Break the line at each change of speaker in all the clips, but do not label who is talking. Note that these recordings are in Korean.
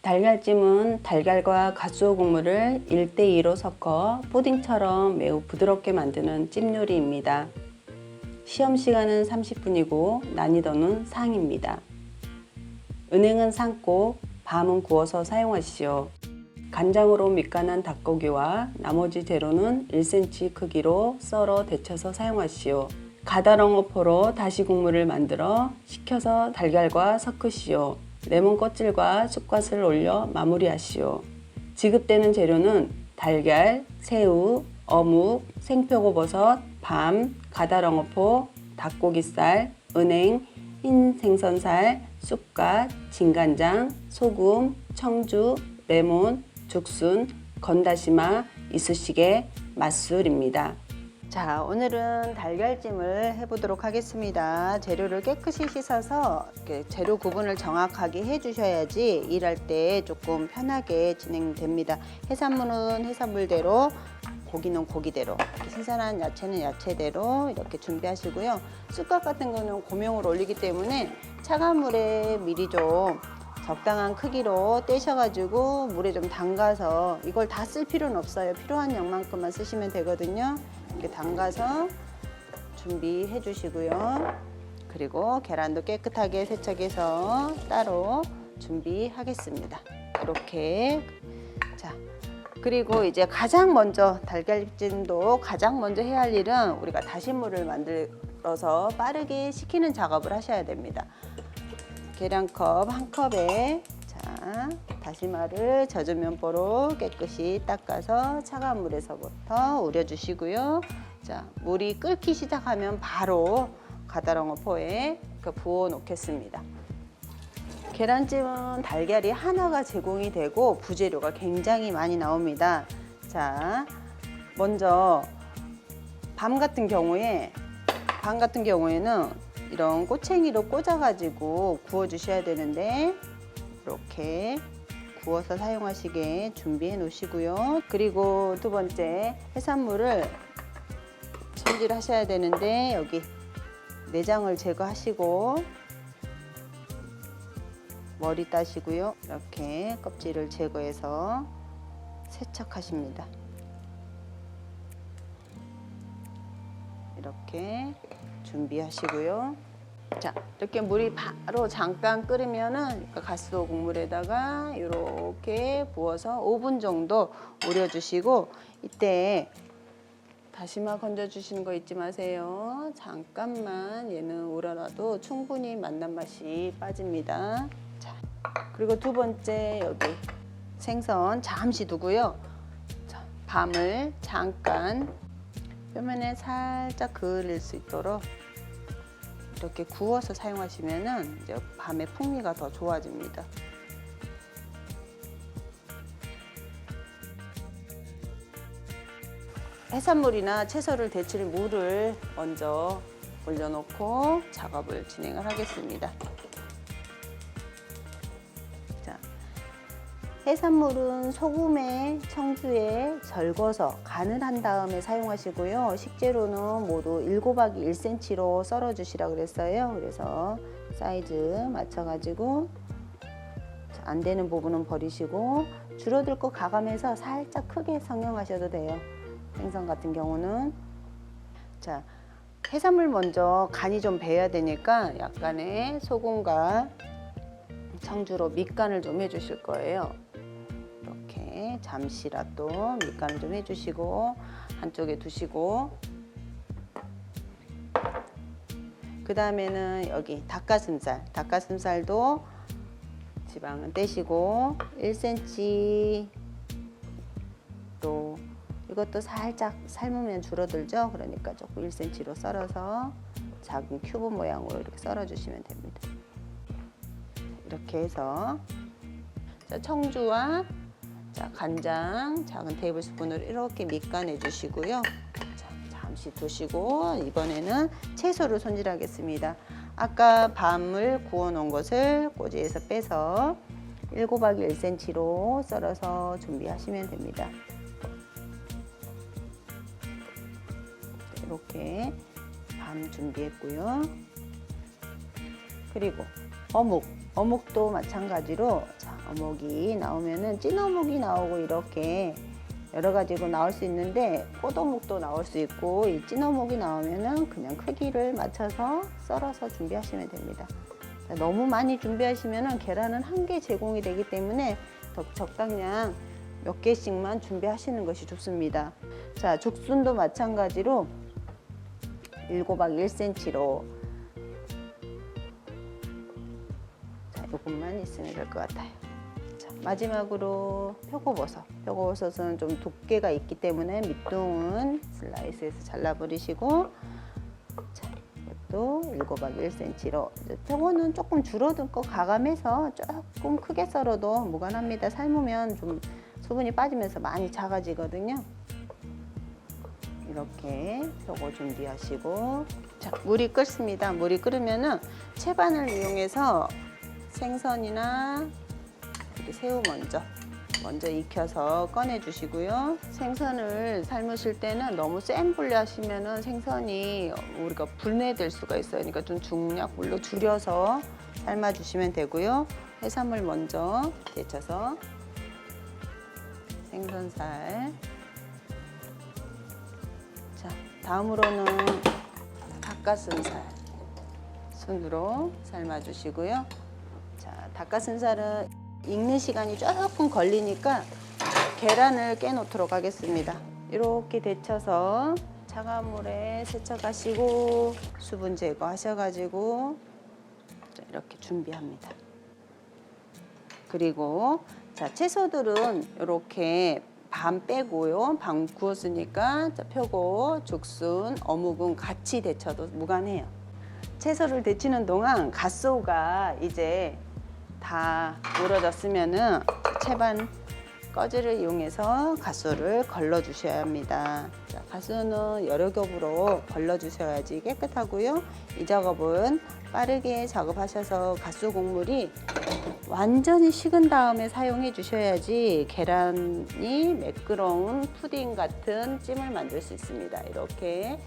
달걀찜은 달걀과 갓수오 국물을 1:2로 섞어 푸딩처럼 매우 부드럽게 만드는 찜 요리입니다. 시험 시간은 30분이고 난이도는 상입니다. 은행은 삶고 밤은 구워서 사용하시오. 간장으로 밑간한 닭고기와 나머지 재료는 1cm 크기로 썰어 데쳐서 사용하시오. 가다랑어포로 다시 국물을 만들어 식혀서 달걀과 섞으시오. 레몬 껍질과 쑥갓을 올려 마무리하시오. 지급되는 재료는 달걀, 새우, 어묵, 생표고버섯, 밤, 가다랑어포, 닭고기살, 은행, 흰 생선살, 쑥갓, 진간장, 소금, 청주, 레몬, 죽순, 건다시마, 이쑤시개, 맛술입니다. 자, 오늘은 달걀찜을 해보도록 하겠습니다. 재료를 깨끗이 씻어서 재료 구분을 정확하게 해주셔야지 일할 때 조금 편하게 진행됩니다. 해산물은 해산물대로, 고기는 고기대로, 신선한 야채는 야채대로 이렇게 준비하시고요. 쑥갓 같은 거는 고명으로 올리기 때문에 차가운 물에 미리 좀 적당한 크기로 떼셔가지고 물에 좀 담가서, 이걸 다 쓸 필요는 없어요. 필요한 양만큼만 쓰시면 되거든요. 이렇게 담가서 준비해 주시고요. 그리고 계란도 깨끗하게 세척해서 따로 준비하겠습니다. 이렇게. 자, 그리고 이제 가장 먼저 달걀찜도 가장 먼저 해야 할 일은 우리가 다시물을 만들어서 빠르게 식히는 작업을 하셔야 됩니다. 계량컵 한 컵에 다시마를 젖은 면보로 깨끗이 닦아서 차가운 물에서부터 우려주시고요. 자, 물이 끓기 시작하면 바로 가다랑어포에 부어 놓겠습니다. 계란찜은 달걀이 하나가 제공이 되고 부재료가 굉장히 많이 나옵니다. 자, 먼저 밤 같은 경우에는 이런 꼬챙이로 꽂아가지고 구워주셔야 되는데 이렇게 구워서 사용하시게 준비해 놓으시고요. 그리고 두 번째, 해산물을 손질하셔야 되는데 여기 내장을 제거하시고 머리 따시고요. 이렇게 껍질을 제거해서 세척하십니다. 이렇게 준비하시고요. 자, 이렇게 물이 바로 잠깐 끓으면은 가스오 국물에다가 이렇게 부어서 5분 정도 우려주시고, 이때 다시마 건져주시는 거 잊지 마세요. 잠깐만 얘는 우러나도 충분히 맛난 맛이 빠집니다. 자, 그리고 두 번째, 여기 생선 잠시 두고요. 자, 밤을 잠깐 표면에 살짝 그을릴 수 있도록 이렇게 구워서 사용하시면은 이제 밤의 풍미가 더 좋아집니다. 해산물이나 채소를 데칠 물을 먼저 올려놓고 작업을 진행을 하겠습니다. 자, 해산물은 소금에 청주에 절거서 간을 한 다음에 사용하시고요. 식재료는 모두 7곱하기 1cm로 썰어 주시라 그랬어요. 그래서 사이즈 맞춰가지고 안 되는 부분은 버리시고 줄어들 거 가감해서 살짝 크게 성형하셔도 돼요. 생선 같은 경우는. 자, 해산물 먼저 간이 좀 배야 되니까 약간의 소금과 청주로 밑간을 좀 해주실 거예요. 이렇게 잠시라도 밑간을 좀 해주시고 한쪽에 두시고, 그 다음에는 여기 닭가슴살도 지방은 떼시고 1cm 또 이것도 살짝 삶으면 줄어들죠. 그러니까 조금 1cm로 썰어서 작은 큐브 모양으로 이렇게 썰어 주시면 됩니다. 이렇게 해서 청주와 간장 작은 테이블 스푼으로 이렇게 밑간해 주시고요. 자, 잠시 두시고 이번에는 채소를 손질하겠습니다. 아까 밤을 구워 놓은 것을 꼬지에서 빼서 7곱하기 1cm로 썰어서 준비하시면 됩니다. 이렇게 밤 준비했고요. 그리고 어묵도 마찬가지로 자, 어묵이 나오면은 찐 어묵이 나오고 이렇게 여러 가지로 나올 수 있는데 꽃어묵도 나올 수 있고 이 찐 어묵이 나오면은 그냥 크기를 맞춰서 썰어서 준비하시면 됩니다. 자, 너무 많이 준비하시면은 계란은 한 개 제공이 되기 때문에 적당량 몇 개씩만 준비하시는 것이 좋습니다. 자, 죽순도 마찬가지로 7박 1cm로 자, 요것만 있으면 될 것 같아요. 자, 마지막으로 표고버섯은 좀 두께가 있기 때문에 밑둥은 슬라이스해서 잘라버리시고 자, 이것도 7박 1cm로 표고는 조금 줄어든 거 가감해서 조금 크게 썰어도 무관합니다. 삶으면 좀 수분이 빠지면서 많이 작아지거든요. 이렇게 표고 준비하시고 자, 물이 끓습니다. 물이 끓으면은 채반을 이용해서 생선이나 새우 먼저 익혀서 꺼내 주시고요. 생선을 삶으실 때는 너무 센 불로 하시면은 생선이 우리가 분해될 수가 있어요. 그러니까 좀 중약불로 줄여서 삶아 주시면 되고요. 해산물 먼저 데쳐서 생선살. 자, 다음으로는 닭가슴살 손으로 삶아 주시고요. 자, 닭가슴살은 익는 시간이 조금 걸리니까 계란을 깨 놓도록 하겠습니다. 이렇게 데쳐서 차가운 물에 세척하시고 수분 제거하셔가지고 이렇게 준비합니다. 그리고 자, 채소들은 이렇게 반 빼고요. 반 구웠으니까 표고, 죽순, 어묵은 같이 데쳐도 무관해요. 채소를 데치는 동안 갓소가 이제 다 우러졌으면은 채반 꺼지를 이용해서 갓소를 걸러 주셔야 합니다. 자, 갓소는 여러 겹으로 걸러 주셔야지 깨끗하고요. 이 작업은 빠르게 작업하셔서 갓소 곡물이 완전히 식은 다음에 사용해 주셔야지 계란이 매끄러운 푸딩 같은 찜을 만들 수 있습니다. 이렇게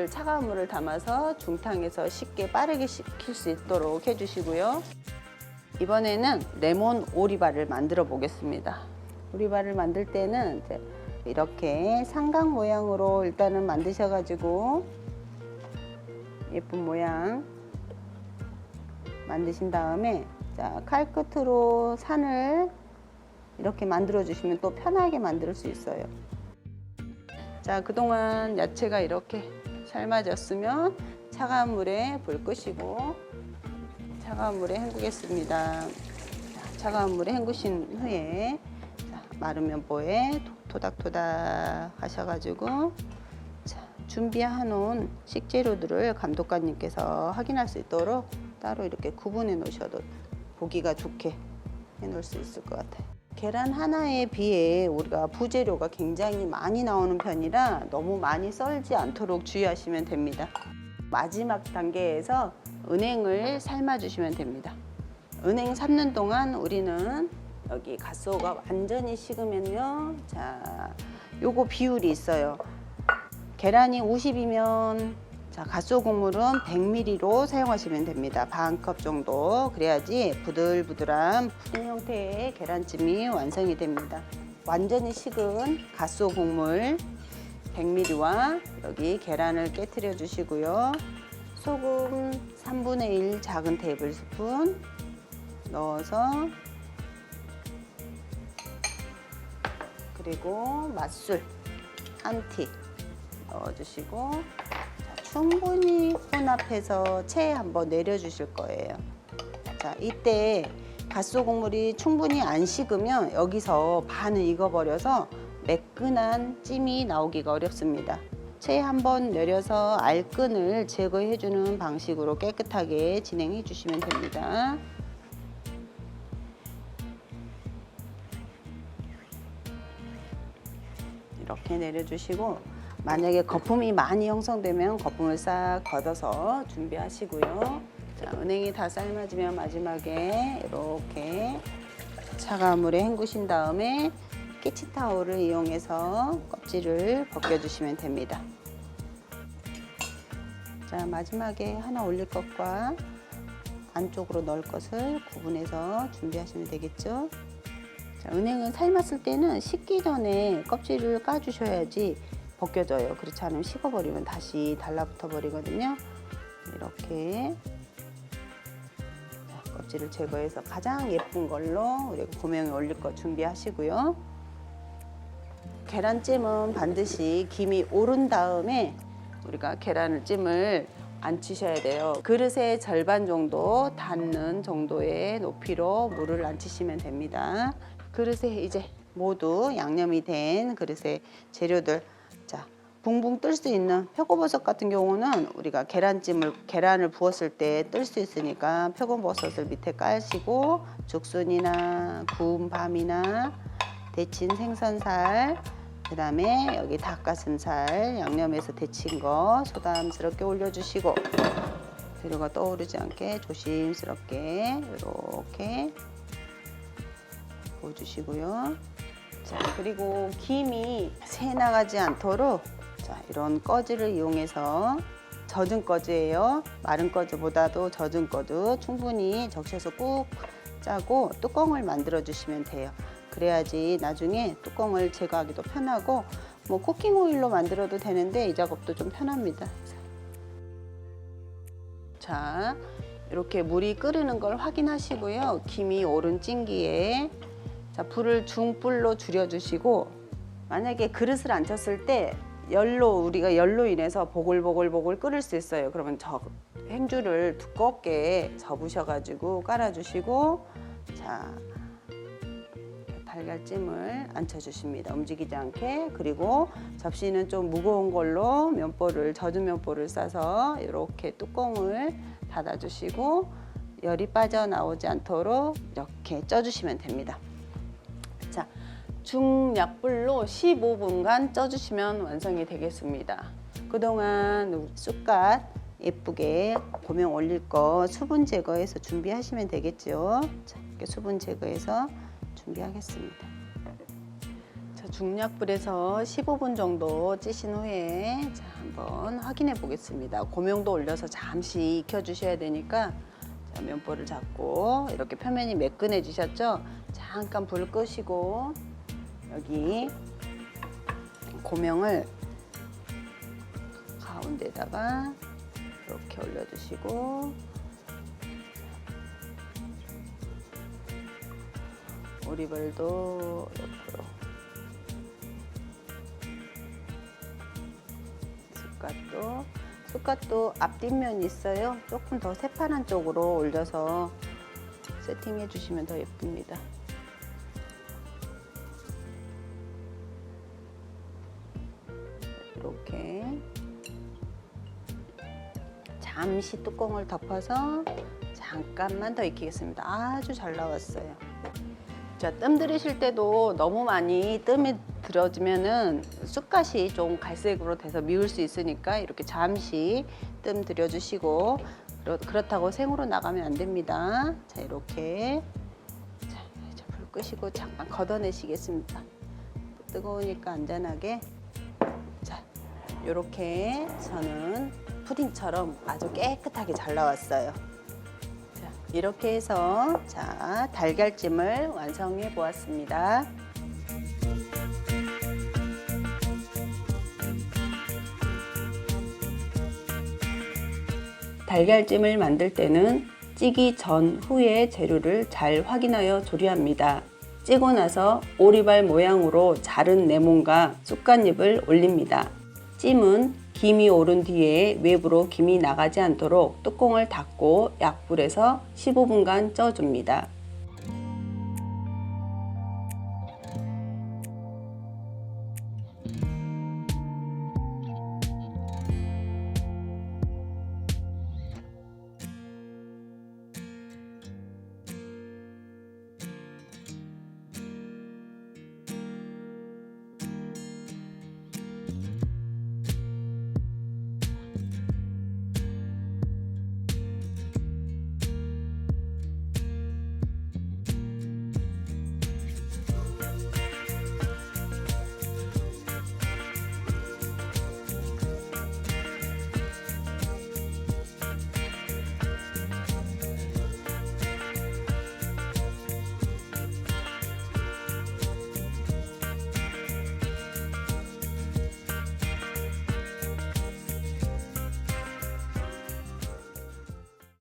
차가운 물을 담아서 중탕에서 쉽게 빠르게 식힐 수 있도록 해주시고요. 이번에는 레몬 오리발을 만들어 보겠습니다. 오리발을 만들 때는 이렇게 삼각 모양으로 일단은 만드셔가지고 예쁜 모양 만드신 다음에 자, 칼끝으로 산을 이렇게 만들어 주시면 또 편하게 만들 수 있어요. 자, 그동안 야채가 이렇게 삶아졌으면 차가운 물에 불 끄시고 차가운 물에 헹구겠습니다. 차가운 물에 헹구신 후에 자, 마른 면보에 토닥토닥 하셔가지고 자, 준비해 놓은 식재료들을 감독관님께서 확인할 수 있도록 따로 이렇게 구분해 놓으셔도 보기가 좋게 해 놓을 수 있을 것 같아요. 계란 하나에 비해 우리가 부재료가 굉장히 많이 나오는 편이라 너무 많이 썰지 않도록 주의하시면 됩니다. 마지막 단계에서 은행을 삶아 주시면 됩니다. 은행 삶는 동안 우리는 여기 갓소가 완전히 식으면요. 자, 요거 비율이 있어요. 계란이 50이면 자, 갓소 국물은 100ml로 사용하시면 됩니다. 반 컵 정도. 그래야지 부들부들한 푸딩 형태의 계란찜이 완성이 됩니다. 완전히 식은 갓소 국물 100ml와 여기 계란을 깨트려 주시고요. 소금 3분의 1 작은 테이블 스푼 넣어서 그리고 맛술 1티 넣어주시고 충분히 혼합해서 체에 한번 내려주실 거예요. 자, 이때 갓소 국물이 충분히 안 식으면 여기서 반은 익어버려서 매끈한 찜이 나오기가 어렵습니다. 체에 한번 내려서 알끈을 제거해주는 방식으로 깨끗하게 진행해 주시면 됩니다. 이렇게 내려주시고 만약에 거품이 많이 형성되면 거품을 싹 걷어서 준비하시고요. 자, 은행이 다 삶아지면 마지막에 이렇게 차가운 물에 헹구신 다음에 키친타올을 이용해서 껍질을 벗겨주시면 됩니다. 자, 마지막에 하나 올릴 것과 안쪽으로 넣을 것을 구분해서 준비하시면 되겠죠. 자, 은행은 삶았을 때는 식기 전에 껍질을 까주셔야지 벗겨져요. 그렇지 않으면 식어버리면 다시 달라붙어 버리거든요. 이렇게 껍질을 제거해서 가장 예쁜 걸로 우리가 고명에 올릴 거 준비하시고요. 계란찜은 반드시 김이 오른 다음에 우리가 계란찜을 안치셔야 돼요. 그릇의 절반 정도 닿는 정도의 높이로 물을 안치시면 됩니다. 그릇에 이제 모두 양념이 된 그릇에 재료들, 자, 붕붕 뜰 수 있는 표고버섯 같은 경우는 우리가 계란을 부었을 때 뜰 수 있으니까 표고버섯을 밑에 까시고 죽순이나 구운 밤이나 데친 생선살, 그 다음에 여기 닭가슴살 양념해서 데친 거 소담스럽게 올려주시고 재료가 떠오르지 않게 조심스럽게 이렇게 부어주시고요. 자, 그리고 김이 새 나가지 않도록 자, 이런 꺼지를 이용해서 젖은 꺼지예요. 마른 꺼지보다도 젖은 꺼지 충분히 적셔서 꾹 짜고 뚜껑을 만들어 주시면 돼요. 그래야지 나중에 뚜껑을 제거하기도 편하고 뭐 쿠킹 오일로 만들어도 되는데 이 작업도 좀 편합니다. 자, 이렇게 물이 끓는 걸 확인하시고요. 김이 오른 찜기에 자, 불을 중불로 줄여주시고 만약에 그릇을 안 쳤을 때 우리가 열로 인해서 보글보글 끓을 수 있어요. 그러면 행주를 두껍게 접으셔가지고 깔아주시고 자, 달걀찜을 앉혀주십니다. 움직이지 않게. 그리고 접시는 좀 무거운 걸로 젖은 면보를 싸서 이렇게 뚜껑을 닫아주시고 열이 빠져나오지 않도록 이렇게 쪄주시면 됩니다. 자, 중약불로 15분간 쪄주시면 완성이 되겠습니다. 그동안 쑥갓 예쁘게 고명 올릴 거 수분 제거해서 준비하시면 되겠죠. 자, 이렇게 수분 제거해서 준비하겠습니다. 자, 중약불에서 15분 정도 찌신 후에 자, 한번 확인해 보겠습니다. 고명도 올려서 잠시 익혀주셔야 되니까 자, 면보를 잡고 이렇게 표면이 매끈해지셨죠? 잠깐 불 끄시고 여기 고명을 가운데다가 이렇게 올려주시고 오리발도 옆으로 쑥갓도 앞뒷면이 있어요. 조금 더 새파란 쪽으로 올려서 세팅해 주시면 더 예쁩니다. 이렇게 잠시 뚜껑을 덮어서 잠깐만 더 익히겠습니다. 아주 잘 나왔어요. 자, 뜸 들이실 때도 너무 많이 뜸이 들어지면은 쑥갓이 좀 갈색으로 돼서 미울 수 있으니까 이렇게 잠시 뜸 들여주시고 그렇다고 생으로 나가면 안 됩니다. 자, 이렇게 자, 이제 불 끄시고 잠깐 걷어내시겠습니다. 뜨거우니까 안전하게 자, 이렇게 저는 푸딩처럼 아주 깨끗하게 잘 나왔어요. 이렇게 해서 자, 달걀찜을 완성해 보았습니다. 달걀찜을 만들 때는 찌기 전 후에 재료를 잘 확인하여 조리합니다. 찌고 나서 오리발 모양으로 자른 레몬과 쑥갓잎을 올립니다. 찜은 김이 오른 뒤에 외부로 김이 나가지 않도록 뚜껑을 닫고 약불에서 15분간 쪄줍니다.